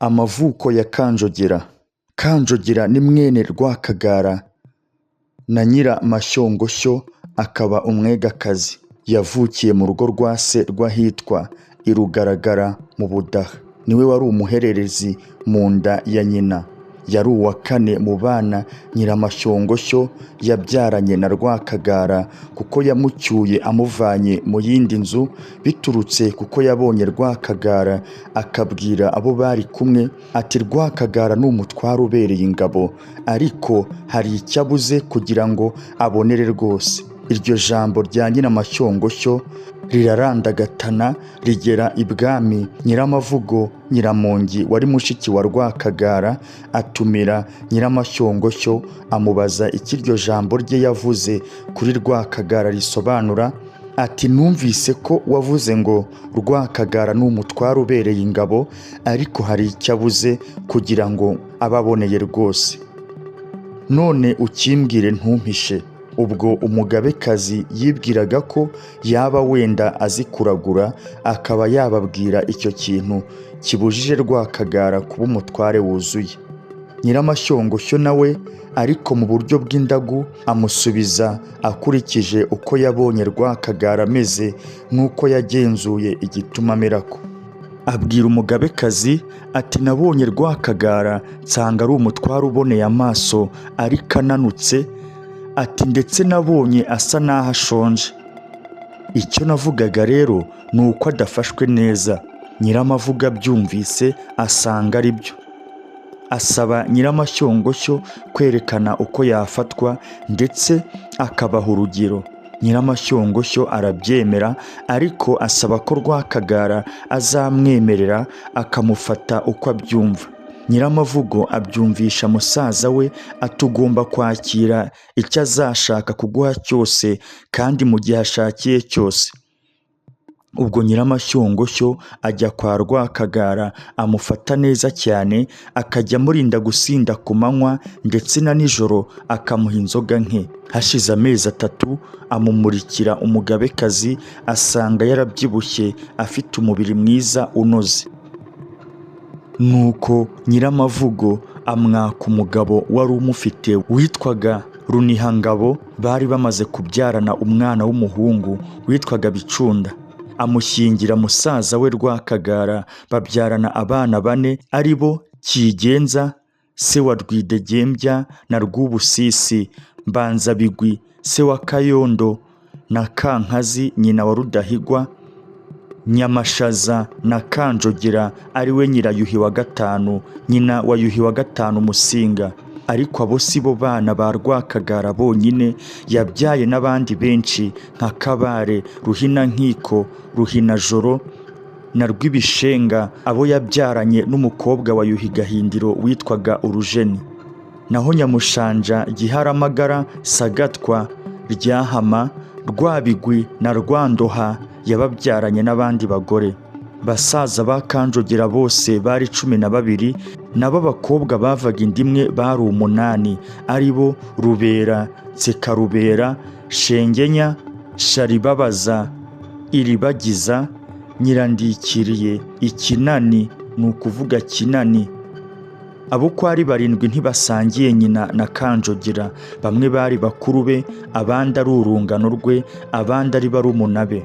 Amavuko ya Kanjogera. Kanjogera ni mwene Rwakagara na Nyiramashyongoshyo akaba umwegakazi. Yavukiye mu rugo rwa se rw'ahitwa i Rugaragara mu Budaha. Niwe wari umuhererezi mu nda ya nyina. Yari uwa kane mu bana Nyiramashyongoshyo yabyaranye na Rwakagara kuko yamucyuye amuvanye mu yindi nzu biturutse kuko yabonye Rwakagara akabwira abo bari kumwe ati Rwakagara ni umutware ubereye ingabo ariko hari icyo abuze kugira ngo abonere rwose. Iryo jambo rya Nyiramashyongoshyo rirarandagatana rigera ibwami. Nyiramavugo Nyiramongi wari mushiki wa Rwakagara atumira Nyiramashyongoshyo amubaza icyo iryo jambo rye yavuze kuri Rwakagara risobanura. Ati numvise ko wavuze ngo Rwakagara ni umutware ubereye ingabo ariko hari icyo abuze kugira ngo ababoneye rwose, none ukimbwire ntumpishe. Ubwo umugabekazi yibwiraga ko yaba wenda azi kuragura akaba yababwira icyo kintu kibujije Rwakagara kuba umutware wuzuye. Nyiramashyongoshyo nawe ariko mu buryo bw'indagu amusubiza akurikije uko yabonye Rwakagara ameze n'uko yagenzuye igituma amerako. Abwira umugabekazi ati nabonye Rwakagara nsanga ari umutware uboneye amaso ariko ananutse, ati ndetse nabonye asa n'aho ashonje. Icyo navugaga rero ni uko adafashwe neza. Nyiramavugo abyumvise asanga ari byo. Asaba Nyiramashyongoshyo kwerekana uko yafatwa ndetse akabaha urugero. Nyiramashyongoshyo arabyemera ariko asaba ko Rwakagara azamwemerera akamufata uko abyumva. Nyiramavugo abyumvisha musaza we atugomba kwakira icyo azashaka kuguha cyose kandi mu gihe ashakiye cyose. Ubwo Nyiramashyongoshyo ajya kwa Rwakagara amufata neza cyane, akajya amurinda gusinda ku manywa ndetse na nijoro akamuha inzoga nke. Hashize amezi 3 amumurikira umugabekazi asanga yarabyibushye afite umubiri mwiza unoze. Nuko Nyiramavugo amwaka umugabo wari umufite witwaga Runihangabo. Bari bamaze kubyarana umwana w'umuhungu witwaga Bicunda. Amushyingira musaza we Rwakagara, babyarana abana 4 ari bo Kigenza se wa Rwidegembya na Rwubusisi, Mbanzabigwi se wa Kayondo na Kankazi nyina wa Rudahigwa, Nyamashaza na Kanjogera ari we Nyirayuhi wa 5 nyina wa Yuhi wa 5 Musinga. Ariko abo si bo bana ba Rwakagara bonyine, yabyaye n'abandi benshi nka Kabare, Ruhinankiko, Ruhinajoro na Rwibishenga, abo yabyaranye n'umukobwa wa Yuhi Gahindiro witwaga Urujeni. Naho Nyamushanja, Giharamagara, Sagatwa, Ryahama, Rwabigwi na Rwandoha yababyaranye n'abandi bagore. Basaza ba Kanjogera bose bari 12, nabo abakobwa bavaga indimwe bari 8 ari bo Rubera, Nsekarubera, Shengenya, Sharibabaza, Iribagiza, Nyirandikiriye, Ikinani ni ukuvuga Kinani. Abo ko ari 7 ntibasangiye nyina na Kanjogera, bamwe bari bakuru be abandi ari urungano rwe abandi ari barumuna be.